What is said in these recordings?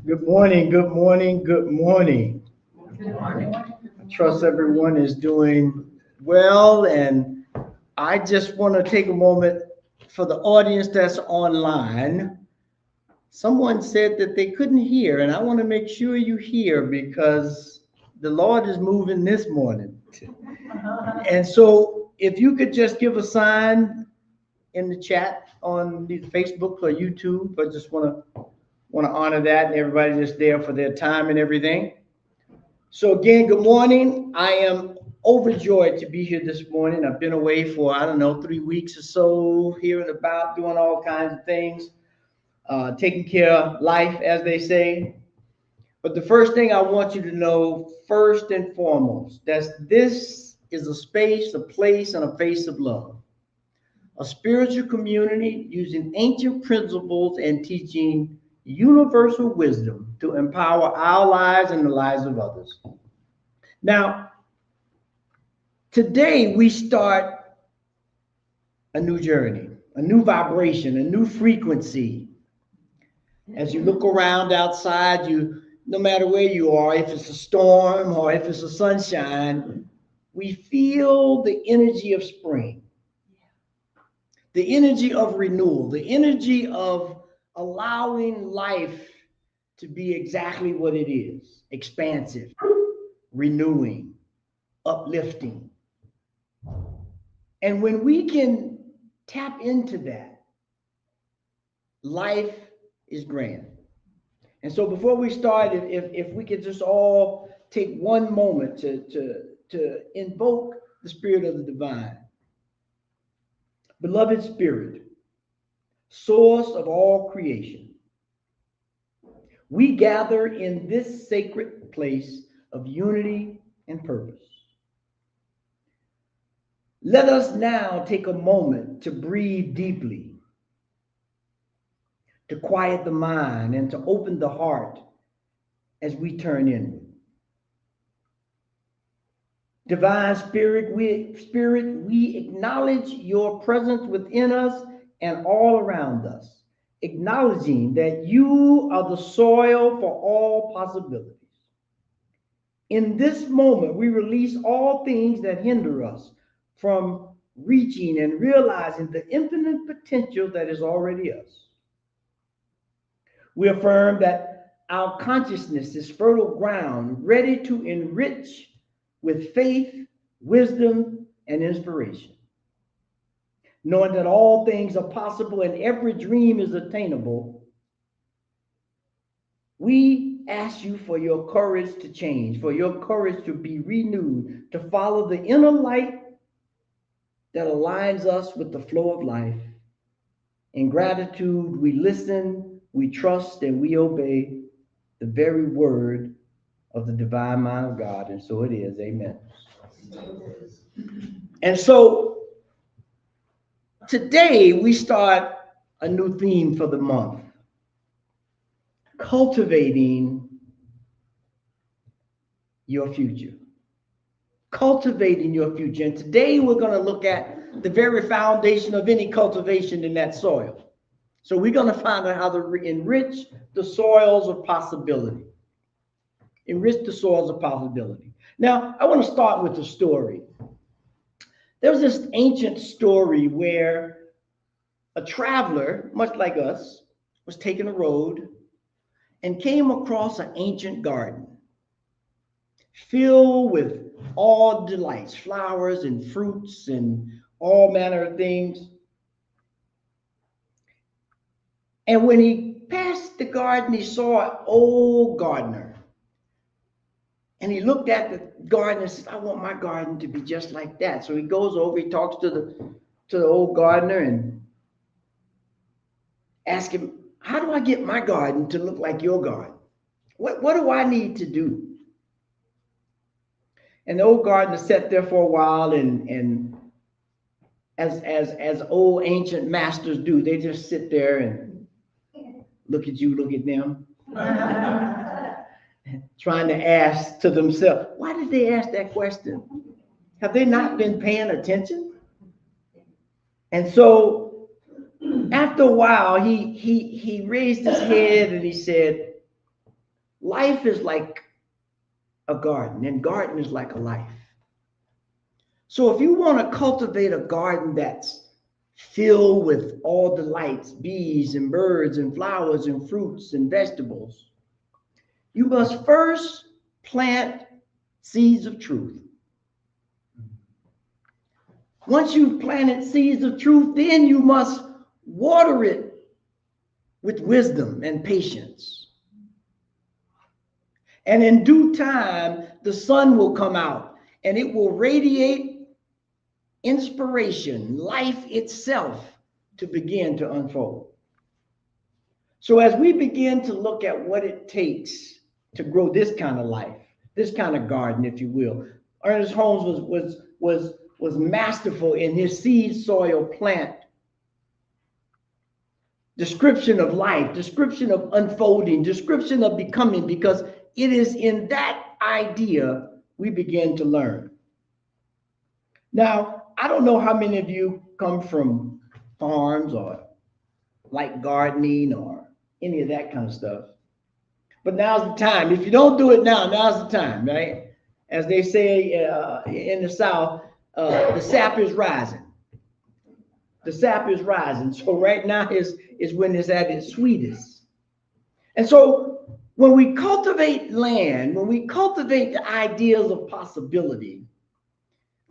Good morning, good morning, good morning. Good morning. I trust everyone is doing well, and I just want to take a moment for the audience that's online. Someone said that they couldn't hear, and I want to make sure you hear because the Lord is moving this morning. And so, if you could just give a sign in the chat on the Facebook or YouTube, I just want to honor that and everybody just there for their time and everything. So again, good morning. I am overjoyed to be here this morning. I've been away for, I don't know, 3 weeks or so, here and about, doing all kinds of things, taking care of life, as they say. But the first thing I want you to know, first and foremost, that this is a space, a place, and a face of love. A spiritual community using ancient principles and teaching universal wisdom to empower our lives and the lives of others. Now, today we start a new journey, a new vibration, a new frequency. As you look around outside, no matter where you are, if it's a storm or if it's a sunshine, we feel the energy of spring, the energy of renewal, the energy of allowing life to be exactly what it is: expansive, renewing, uplifting. And when we can tap into that, life is grand. And so before we start, if we could just all take one moment to invoke the spirit of the divine. Beloved Spirit, source of all creation, we gather in this sacred place of unity and purpose. Let us now take a moment to breathe deeply, to quiet the mind, and to open the heart as we turn inward. Divine Spirit, we acknowledge your presence within us and all around us, acknowledging that you are the soil for all possibilities. In this moment, we release all things that hinder us from reaching and realizing the infinite potential that is already us. We affirm that our consciousness is fertile ground, ready to enrich with faith, wisdom, and inspiration. Knowing that all things are possible and every dream is attainable, we ask you for your courage to change, for your courage to be renewed, to follow the inner light that aligns us with the flow of life. In gratitude, we listen, we trust, and we obey the very word of the divine mind of God. And so it is. Amen. And so today we start a new theme for the month: cultivating your future. Cultivating your future. And today we're going to look at the very foundation of any cultivation in that soil. So we're going to find out how to enrich the soils of possibility. Enrich the soils of possibility. Now, I want to start with a story. There's this ancient story where a traveler, much like us, was taking a road and came across an ancient garden filled with all delights, flowers and fruits and all manner of things. And when he passed the garden, he saw an old gardener. And he looked at the garden and said, I want my garden to be just like that. So he goes over, he talks to the old gardener and asks him, how do I get my garden to look like your garden? What do I need to do? And the old gardener sat there for a while, and as old ancient masters do, they just sit there and look at you, look at them, trying to ask to themselves, why did they ask that question? Have they not been paying attention? And so after a while, he raised his head and he said, life is like a garden, and garden is like a life. So if you want to cultivate a garden that's filled with all the lights, bees and birds and flowers and fruits and vegetables, you must first plant seeds of truth. Once you've planted seeds of truth, then you must water it with wisdom and patience. And in due time, the sun will come out and it will radiate inspiration, life itself, to begin to unfold. So as we begin to look at what it takes to grow this kind of life, this kind of garden, if you will, Ernest Holmes was masterful in his seed soil plant description of life, description of unfolding, description of becoming, because it is in that idea we begin to learn. Now, I don't know how many of you come from farms or like gardening or any of that kind of stuff, but now's the time. If you don't do it now, now's the time, right? As they say in the South, the sap is rising. The sap is rising. So right now is when it's at its sweetest. And so when we cultivate land, when we cultivate the ideas of possibility,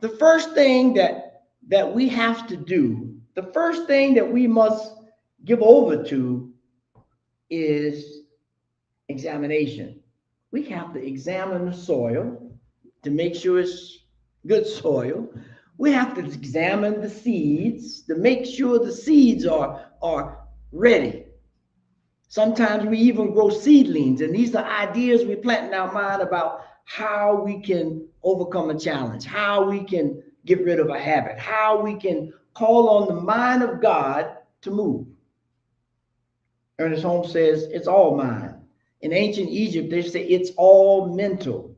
the first thing that we have to do, the first thing that we must give over to is examination. We have to examine the soil to make sure it's good soil. We have to examine the seeds to make sure the seeds are ready. Sometimes we even grow seedlings, and these are ideas we plant in our mind about how we can overcome a challenge, how we can get rid of a habit, how we can call on the mind of God to move. Ernest Holmes says it's all mind. In ancient Egypt, they say it's all mental.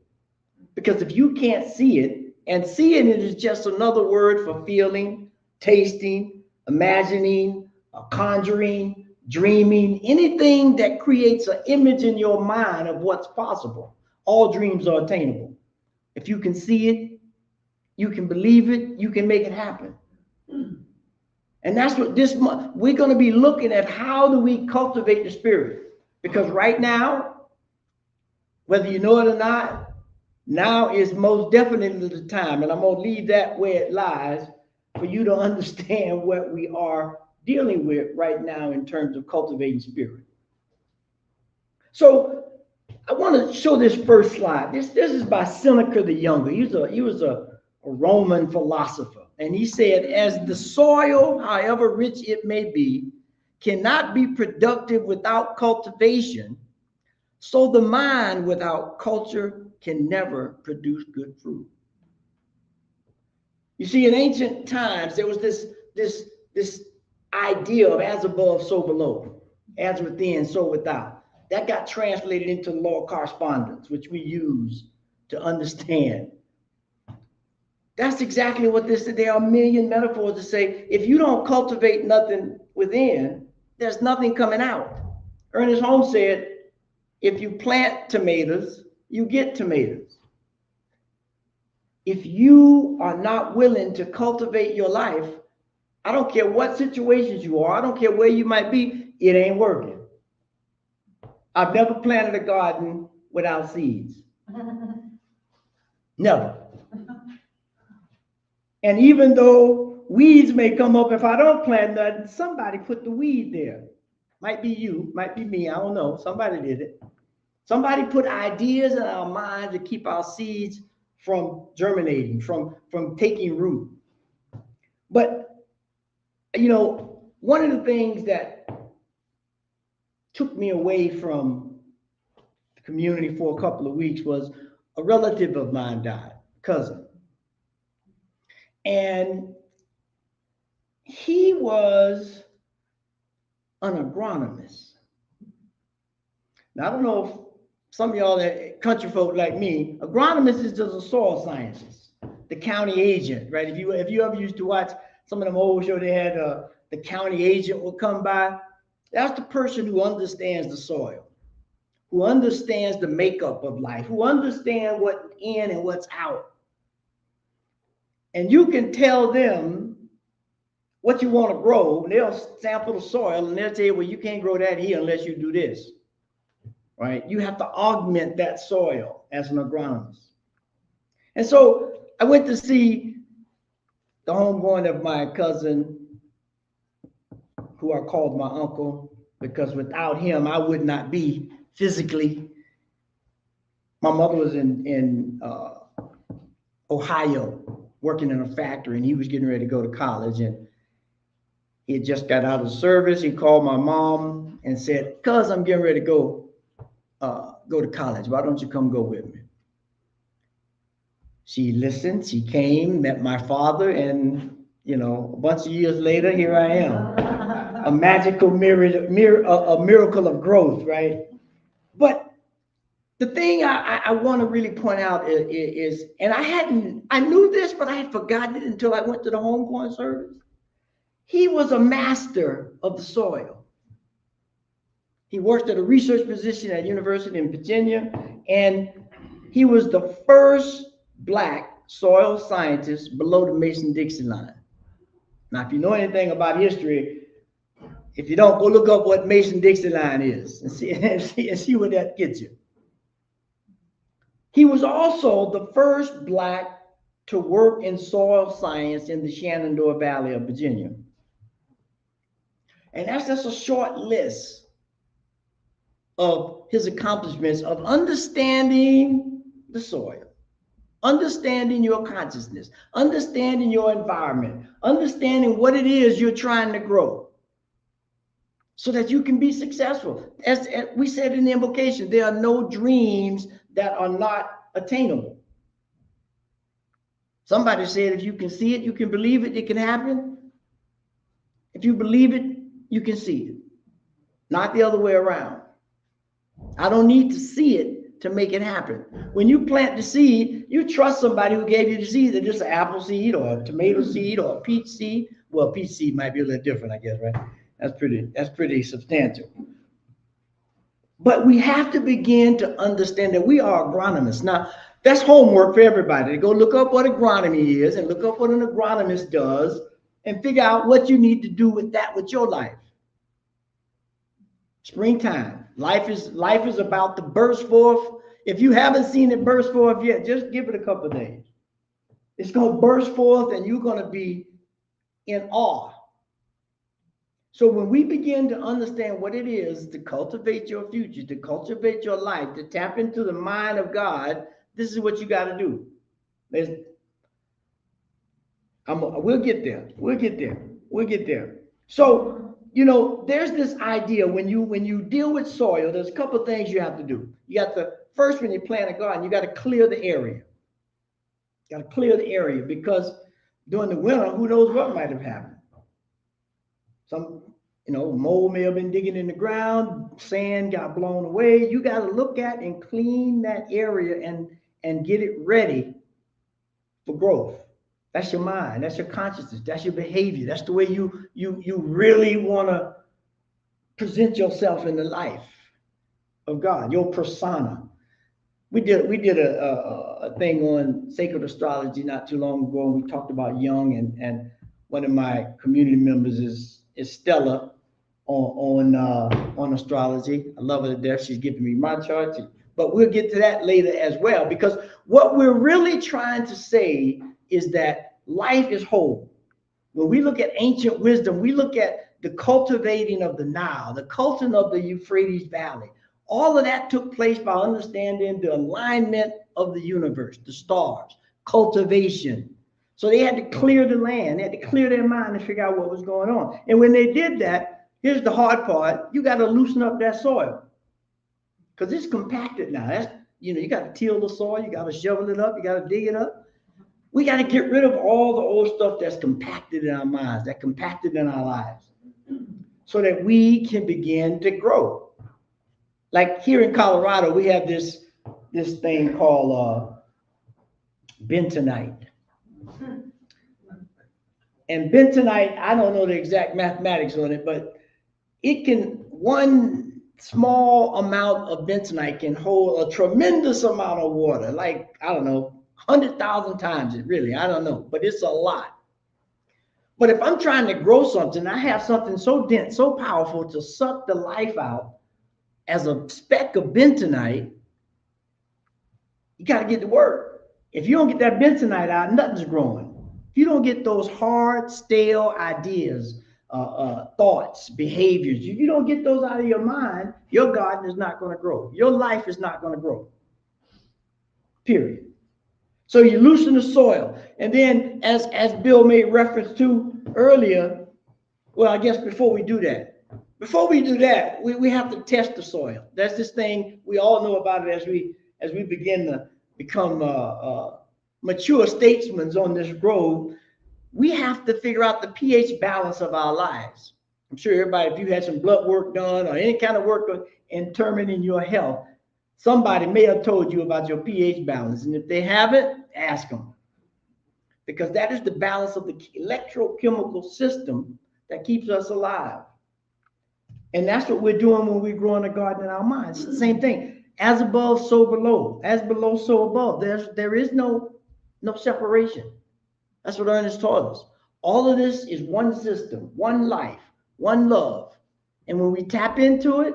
Because if you can't see it, and seeing it is just another word for feeling, tasting, imagining, conjuring, dreaming, anything that creates an image in your mind of what's possible. All dreams are attainable. If you can see it, you can believe it, you can make it happen. And that's what this month, we're going to be looking at how do we cultivate the spirit. Because right now, whether you know it or not, now is most definitely the time, and I'm going to leave that where it lies for you to understand what we are dealing with right now in terms of cultivating spirit. So I want to show this first slide. This is by Seneca the Younger. He was a Roman philosopher, and he said, as the soil, however rich it may be, cannot be productive without cultivation, so the mind without culture can never produce good fruit. You see, in ancient times, there was this idea of as above, so below, as within, so without. That got translated into law of correspondence, which we use to understand. That's exactly what this is. There are a million metaphors to say, if you don't cultivate nothing within, there's nothing coming out. Ernest Holmes said, if you plant tomatoes, you get tomatoes. If you are not willing to cultivate your life, I don't care what situations you are, I don't care where you might be, it ain't working. I've never planted a garden without seeds. Never. And even though weeds may come up, if I don't plant nothing, somebody put the weed there. Might be you, might be me, I don't know. Somebody did it. Somebody put ideas in our minds to keep our seeds from germinating, from taking root. But, you know, one of the things that took me away from the community for a couple of weeks was a relative of mine died, cousin. And he was an agronomist. Now, I don't know if some of y'all that country folk like me, agronomist is just a soil scientist, the county agent, right? If you ever used to watch some of them old shows, they had the county agent will come by. That's the person who understands the soil. who understands the makeup of life, who understands what's in and what's out. And you can tell them what you want to grow, and they'll sample the soil and they'll tell you, well, you can't grow that here unless you do this, right? You have to augment that soil as an agronomist. And so I went to see the homegoing of my cousin, who I called my uncle, because without him, I would not be physically. My mother was in Ohio working in a factory, and he was getting ready to go to college, and he had just got out of service. He called my mom and said, "Cuz, I'm getting ready to go to college. Why don't you come go with me?" She listened. She came, met my father, and a bunch of years later, here I am, a magical miracle of growth, right? But the thing I want to really point out is, and I knew this, but I had forgotten it until I went to the homegoing service. He was a master of the soil. He worked at a research position at University in Virginia, and he was the first Black soil scientist below the Mason-Dixon line. Now, if you know anything about history, if you don't, go look up what Mason-Dixon line is and see what that gets you. He was also the first Black to work in soil science in the Shenandoah Valley of Virginia. And that's just a short list of his accomplishments of understanding the soil, understanding your consciousness, understanding your environment, understanding what it is you're trying to grow so that you can be successful. As we said in the invocation, there are no dreams that are not attainable. Somebody said, if you can see it, you can believe it, it can happen. If you believe it, you can see it, not the other way around. I don't need to see it to make it happen. When you plant the seed, you trust somebody who gave you the seed, that it's an apple seed or a tomato seed or a peach seed. Well, peach seed might be a little different, I guess, right? That's pretty substantial. But we have to begin to understand that we are agronomists. Now, that's homework for everybody, to go look up what agronomy is and look up what an agronomist does and figure out what you need to do with that with your life. Springtime. Life is about to burst forth. If you haven't seen it burst forth yet, just give it a couple of days. It's going to burst forth and you're going to be in awe. So when we begin to understand what it is to cultivate your future, to cultivate your life, to tap into the mind of God, this is what you got to do. We'll get there. We'll get there. We'll get there. So, there's this idea when you deal with soil, there's a couple of things you have to do. You got to, first, when you plant a garden, you got to clear the area. You got to clear the area, because during the winter, who knows what might have happened. Some, mold may have been digging in the ground, sand got blown away. You got to look at and clean that area and get it ready for growth. That's your mind, that's your consciousness, that's your behavior. That's the way you really want to present yourself in the life of God, your persona. We did a thing on sacred astrology not too long ago, and we talked about Jung, and one of my community members is Stella on astrology. I love her to death. She's giving me my chart, but we'll get to that later as well, because what we're really trying to say is that life is whole. When we look at ancient wisdom, we look at the cultivating of the Nile, the cultivation of the Euphrates Valley. All of that took place by understanding the alignment of the universe, the stars, cultivation. So they had to clear the land, they had to clear their mind and figure out what was going on. And when they did that, here's the hard part: you got to loosen up that soil, because it's compacted now. That's, you got to till the soil, you got to shovel it up, you got to dig it up. We got to get rid of all the old stuff that's compacted in our minds, that's compacted in our lives, so that we can begin to grow. Like here in Colorado, we have this thing called bentonite. And bentonite, I don't know the exact mathematics on it, but it can, one small amount of bentonite can hold a tremendous amount of water, like, I don't know, 100,000 times it really, I don't know, but it's a lot. But if I'm trying to grow something, I have something so dense, so powerful to suck the life out as a speck of bentonite, you got to get to work. If you don't get that bentonite out, nothing's growing. If you don't get those hard, stale ideas, thoughts, behaviors, if you don't get those out of your mind, your garden is not going to grow. Your life is not going to grow. Period. So you loosen the soil. And then as Bill made reference to earlier, well, I guess before we do that, we have to test the soil. That's this thing, we all know about it as we begin to become mature statesmen on this road. We have to figure out the pH balance of our lives. I'm sure everybody, if you had some blood work done or any kind of work in determining your health, somebody may have told you about your pH balance. And if they haven't, ask them. Because that is the balance of the electrochemical system that keeps us alive. And that's what we're doing when we grow in the garden in our minds. It's the same thing. As above, so below. As below, so above. There is no separation. That's what Ernest taught us. All of this is one system, one life, one love. And when we tap into it,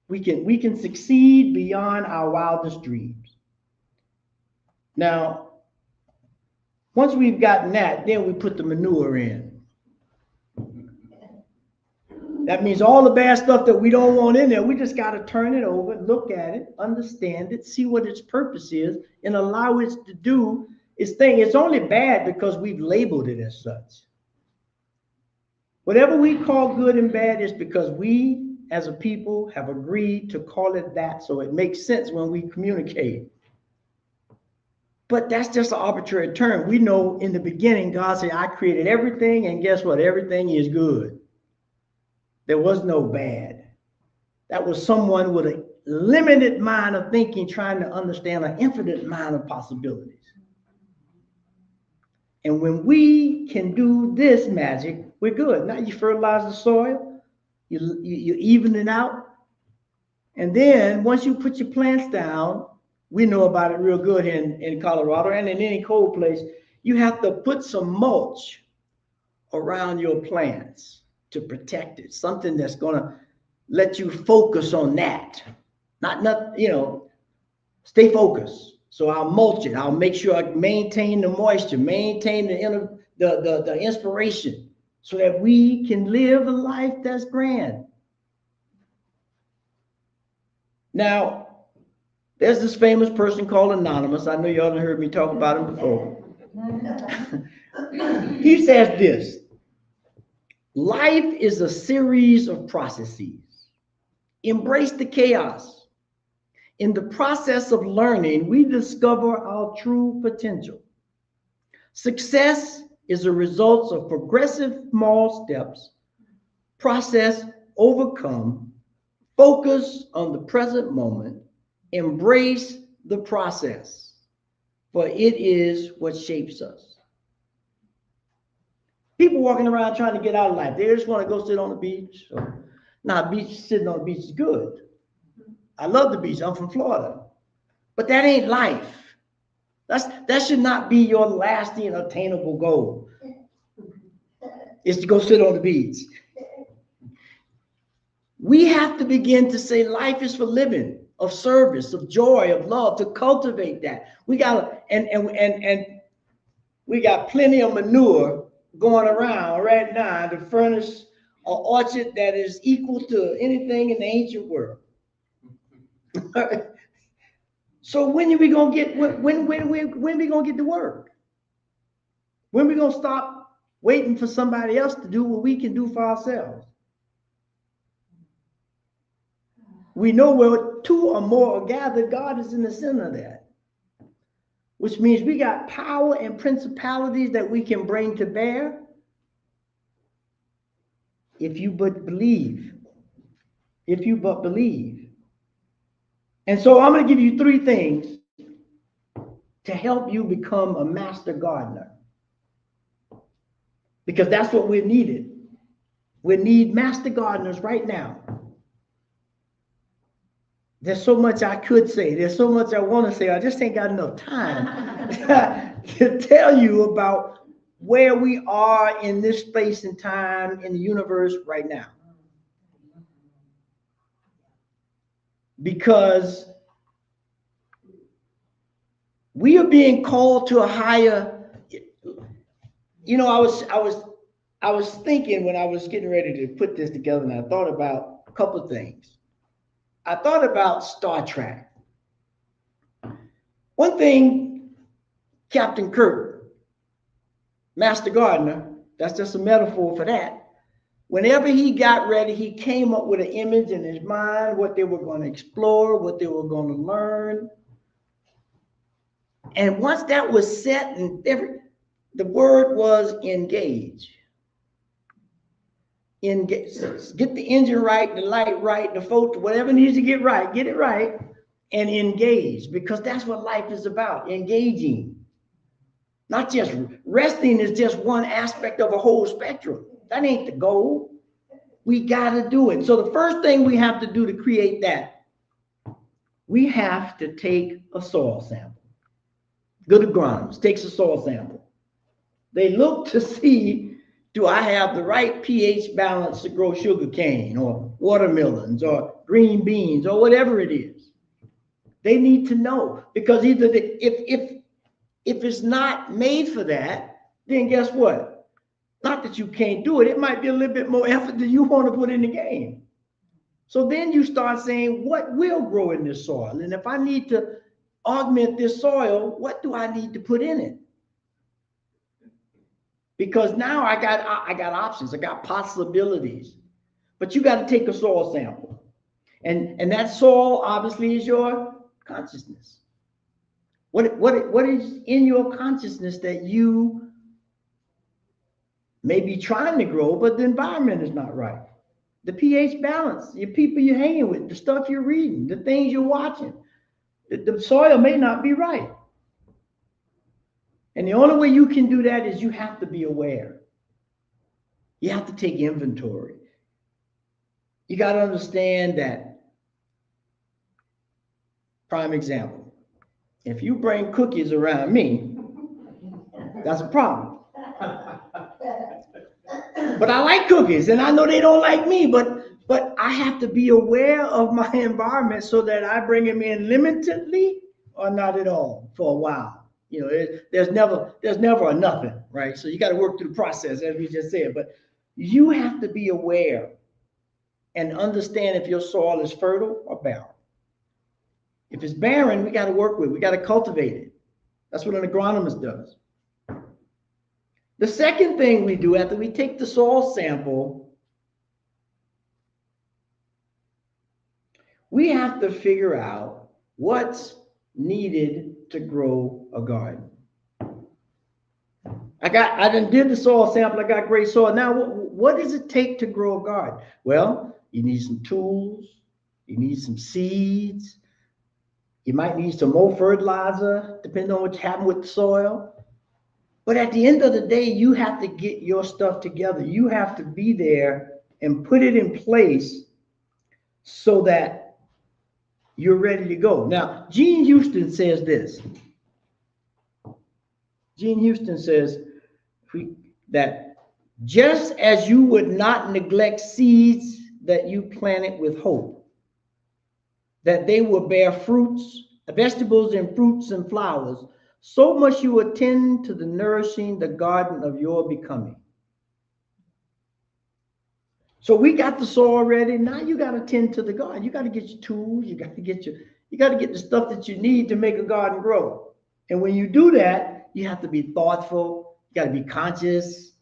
we can succeed beyond our wildest dreams. Now, once we've gotten that, then we put the manure in. That means all the bad stuff that we don't want in there, we just got to turn it over, look at it, understand it, see what its purpose is, and allow it to do its thing. It's only bad because we've labeled it as such. Whatever we call good and bad is because we, as a people, have agreed to call it that, so it makes sense when we communicate. But that's just an arbitrary term. We know in the beginning, God said, I created everything, and guess what? Everything is good. There was no bad. That was someone with a limited mind of thinking, trying to understand an infinite mind of possibilities. And when we can do this magic, we're good. Now you fertilize the soil, you even it out. And then once you put your plants down, we know about it real good in Colorado and in any cold place, you have to put some mulch around your plants to protect it. Something that's going to let you focus on that. Not, stay focused. So I'll mulch it. I'll make sure I maintain the moisture, maintain the inspiration so that we can live a life that's grand. Now, there's this famous person called Anonymous. I know y'all have heard me talk about him before. He says this: life is a series of processes. Embrace the chaos. In the process of learning, we discover our true potential. Success is a result of progressive small steps, process overcome, focus on the present moment, embrace the process, for it is what shapes us. People walking around trying to get out of life, they just want to go sit on the beach. Sitting on the beach is good. I love the beach. I'm from Florida. But that ain't life. That should not be your lasting attainable goal, is to go sit on the beach. We have to begin to say life is for living, of service, of joy, of love, to cultivate that. We got and we got plenty of manure going around right now to furnish an orchard that is equal to anything in the ancient world. So when are we gonna get when we gonna get to work? When we gonna stop waiting for somebody else to do what we can do for ourselves? We know where two or more are gathered, God is in the center of that. Which means we got power and principalities that we can bring to bear if you but believe. If you but believe. And so I'm going to give you 3 things to help you become a master gardener. Because that's what we're needed. We need master gardeners right now. There's so much I could say. There's so much I want to say. I just ain't got enough time to tell you about where we are in this space and time in the universe right now. Because we are being called to a higher, you know, I was thinking when I was getting ready to put this together, and I thought about a couple of things. I thought about Star Trek. One thing, Captain Kirk, Master Gardener, that's just a metaphor for that. Whenever he got ready, he came up with an image in his mind, what they were going to explore, what they were going to learn. And once that was set, and the word was engage. Engage. Get the engine right, the light right, the filter, whatever needs to get right, get it right, and engage, because that's what life is about, engaging. Not just resting is just one aspect of a whole spectrum. That ain't the goal. We got to do it. So the first thing we have to do to create that, we have to take a soil sample. Good agronomist takes a soil sample. They look to see, do I have the right pH balance to grow sugar cane or watermelons or green beans or whatever it is? They need to know, because either if it's not made for that, then guess what? Not that you can't do it. It might be a little bit more effort than you want to put in the game. So then you start saying, what will grow in this soil? And if I need to augment this soil, what do I need to put in it? Because now I got options, I got possibilities. But you got to take a soil sample. And that soil obviously is your consciousness. What is in your consciousness that you may be trying to grow, but the environment is not right? The pH balance, your people you're hanging with, the stuff you're reading, the things you're watching. The soil may not be right. And the only way you can do that is you have to be aware. You have to take inventory. You got to understand that, prime example, if you bring cookies around me, that's a problem. But I like cookies, and I know they don't like me, but I have to be aware of my environment so that I bring them in limitedly or not at all for a while. You know, there's never a nothing, right? So you got to work through the process, as we just said. But you have to be aware and understand if your soil is fertile or barren. If it's barren, we got to work with it. We got to cultivate it. That's what an agronomist does. The second thing we do after we take the soil sample, we have to figure out what's needed to grow a garden. I done did the soil sample. I got great soil. Now, what does it take to grow a garden? Well, you need some tools. You need some seeds. You might need some more fertilizer, depending on what's happening with the soil. But at the end of the day, you have to get your stuff together. You have to be there and put it in place so that you're ready to go. Now, Gene Houston says this. Gene Houston says that just as you would not neglect seeds that you planted with hope, that they will bear fruits, vegetables and fruits and flowers, so much you attend to the nourishing the garden of your becoming. So we got the soil ready. Now you got to tend to the garden. You got to get your tools. You got to get the stuff that you need to make a garden grow. And when you do that, you have to be thoughtful. You got to be conscious.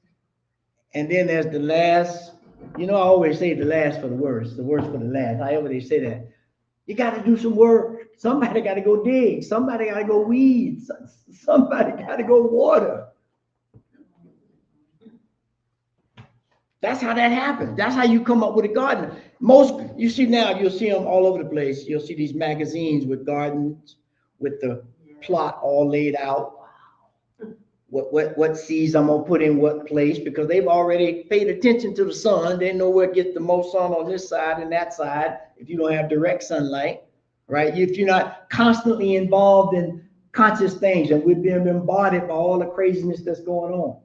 And then there's the last. You know, I always say the last for the worst for the last. However they say that. You got to do some work. Somebody got to go dig. Somebody got to go weed. Somebody got to go water. That's how that happens. That's how you come up with a garden. You see now, you'll see them all over the place. You'll see these magazines with gardens, with the plot all laid out. What seeds I'm gonna put in what place, because they've already paid attention to the sun. They know where to get the most sun on this side and that side if you don't have direct sunlight. right? If you're not constantly involved in conscious things, and we're being bombarded by all the craziness that's going on.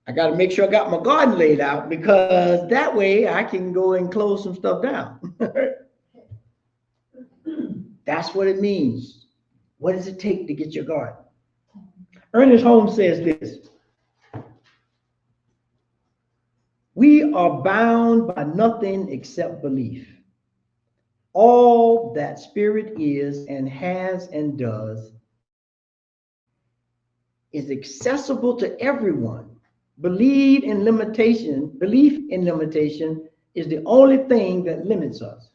I got to make sure I got my garden laid out, because that way I can go and close some stuff down. That's what it means. What does it take to get your garden? Ernest Holmes says this: we are bound by nothing except belief. All that spirit is and has and does is accessible to everyone. Belief in limitation is the only thing that limits us.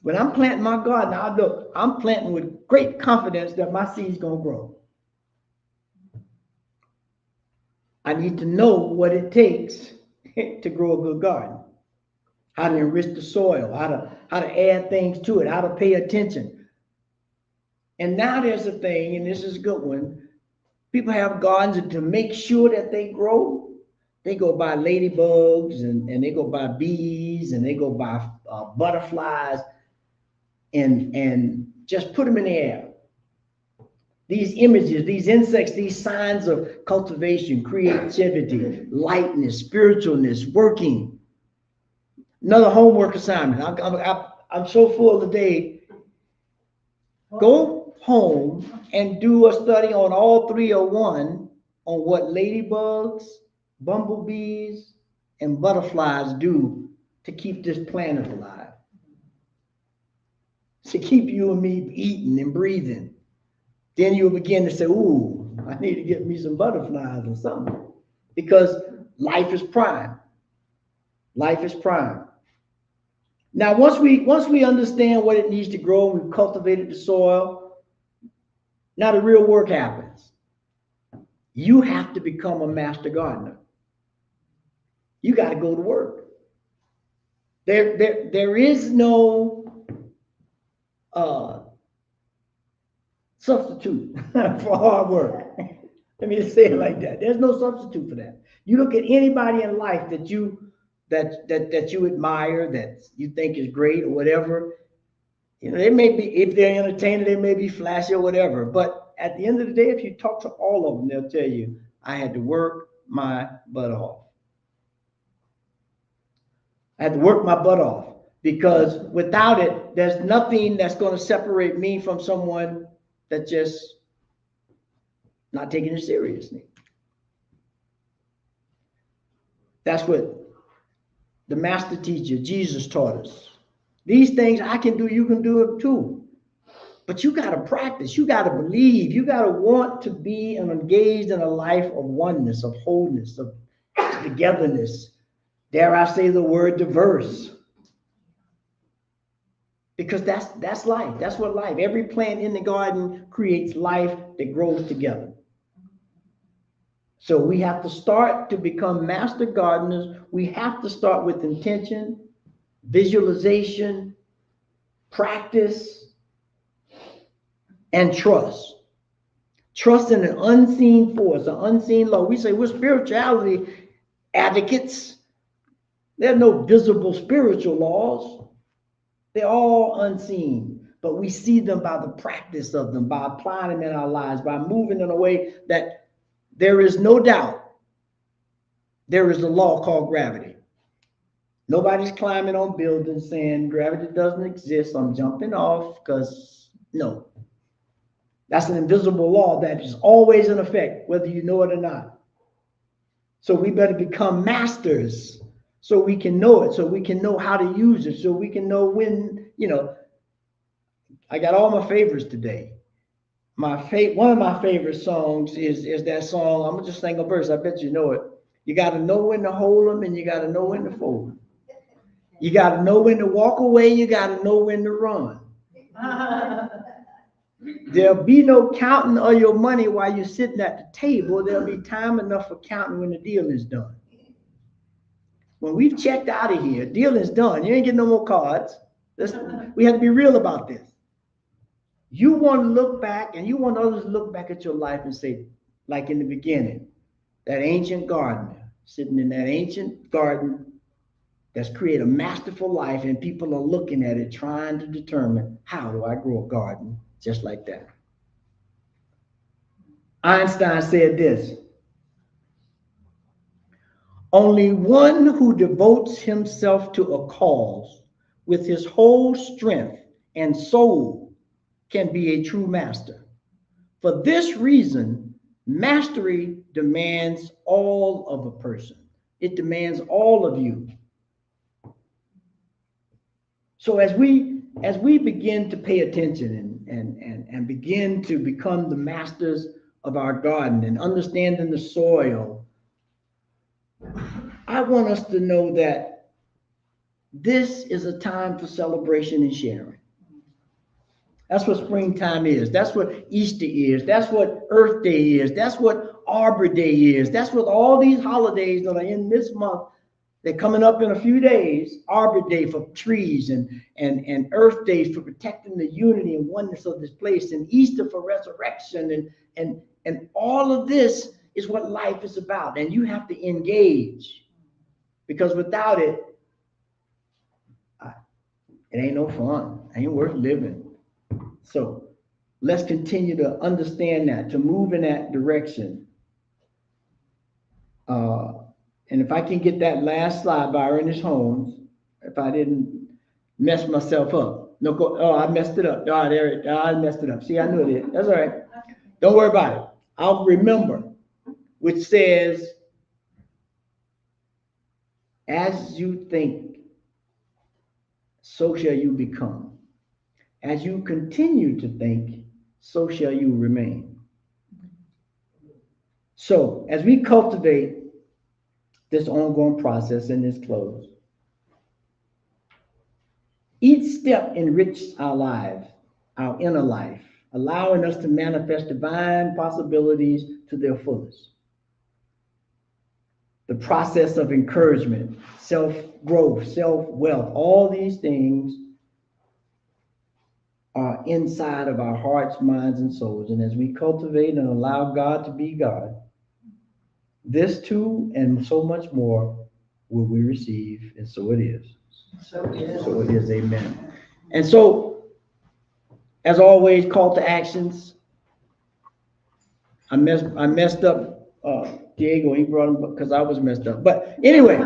When I'm planting my garden, I'm planting with great confidence that my seed's gonna grow. I need to know what it takes to grow a good garden. How to enrich the soil, how to add things to it, how to pay attention. And now there's a thing, and this is a good one. People have gardens, and to make sure that they grow, they go buy ladybugs, and they go buy bees, and they go buy butterflies, and just put them in the air. These images, these insects, these signs of cultivation, creativity, lightness, spiritualness, working. Another homework assignment. I'm so full today. Go home and do a study on all 301 on what ladybugs, bumblebees, and butterflies do to keep this planet alive. To keep you and me eating and breathing. Then you'll begin to say, ooh, I need to get me some butterflies or something. Because life is prime. Life is prime. Now, once we understand what it needs to grow, we've cultivated the soil, now the real work happens. You have to become a master gardener. You got to go to work. There is no substitute for hard work. Let me just say it like that. There's no substitute for that. You look at anybody in life that you admire, that you think is great or whatever. You know, they may be, if they're entertainers, they may be flashy or whatever. But at the end of the day, if you talk to all of them, they'll tell you, I had to work my butt off. I had to work my butt off, because without it, there's nothing that's going to separate me from someone that's just not taking it seriously. That's what the master teacher, Jesus, taught us. These things I can do, you can do it too. But you got to practice. You got to believe. You got to want to be and engaged in a life of oneness, of wholeness, of togetherness. Dare I say the word diverse? Because that's life. That's what life. Every plant in the garden creates life that grows together. So we have to start to become master gardeners. We have to start with intention, visualization, practice, and trust. Trust in an unseen force, an unseen law. We say we're spirituality advocates. There are no visible spiritual laws. They're all unseen, but we see them by the practice of them, by applying them in our lives, by moving in a way that there is no doubt there is a law called gravity. Nobody's climbing on buildings saying gravity doesn't exist, I'm jumping off, because no. That's an invisible law that is always in effect, whether you know it or not. So we better become masters so we can know it, so we can know how to use it, so we can know when, you know. I got all my favorites today. One of my favorite songs is that song. I'm gonna just sing a verse. I bet you know it. You got to know when to hold them, and you got to know when to fold them. You got to know when to walk away. You got to know when to run. There'll be no counting of your money while you're sitting at the table. There'll be time enough for counting when the deal is done. When we've checked out of here, deal is done. You ain't getting no more cards. We have to be real about this. You want to look back, and you want others to look back at your life and say, like in the beginning, that ancient gardener sitting in that ancient garden that's created a masterful life, and people are looking at it, trying to determine, how do I grow a garden just like that? Einstein said this: only one who devotes himself to a cause with his whole strength and soul can be a true master. For this reason, mastery demands all of a person. It demands all of you. So as we begin to pay attention and begin to become the masters of our garden and understanding the soil, I want us to know that this is a time for celebration and sharing. That's what springtime is. That's what Easter is. That's what Earth Day is. That's what Arbor Day is. That's what all these holidays that are in this month, they're coming up in a few days. Arbor Day for trees, and Earth Day for protecting the unity and oneness of this place, and Easter for resurrection, and all of this is what life is about. And you have to engage, because without it, it ain't no fun. It ain't worth living. So let's continue to understand that, to move in that direction. And if I can get that last slide by Ernest Holmes, if I didn't mess myself up. No, I messed it up. I messed it up. See, I knew it is. That's all right. Don't worry about it. I'll remember, which says, as you think, so shall you become. As you continue to think, so shall you remain. So as we cultivate this ongoing process in this close, each step enriches our lives, our inner life, allowing us to manifest divine possibilities to their fullest. The process of encouragement, self-growth, self-wealth, all these things are inside of our hearts, minds, and souls. And as we cultivate and allow God to be God, this too and so much more will we receive, and so it is. So it is, amen. And so, as always, call to actions. I messed up Diego. He brought him because I was messed up. But anyway,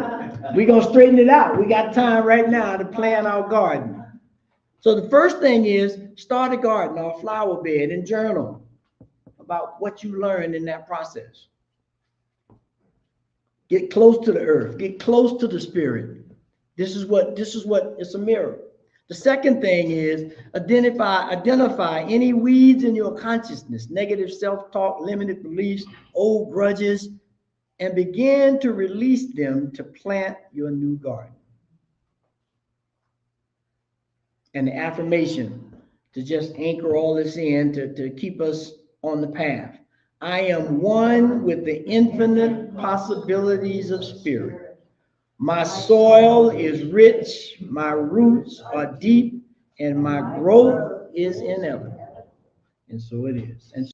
we're going to straighten it out. We got time right now to plan our garden. So the first thing is start a garden or a flower bed and journal about what you learned in that process. Get close to the earth. Get close to the spirit. This is what it's a mirror. The second thing is identify any weeds in your consciousness, negative self-talk, limited beliefs, old grudges, and begin to release them to plant your new garden. And the affirmation to just anchor all this in to keep us on the path. I am one with the infinite possibilities of spirit. My soil is rich, my roots are deep, and my growth is inevitable. And so it is. And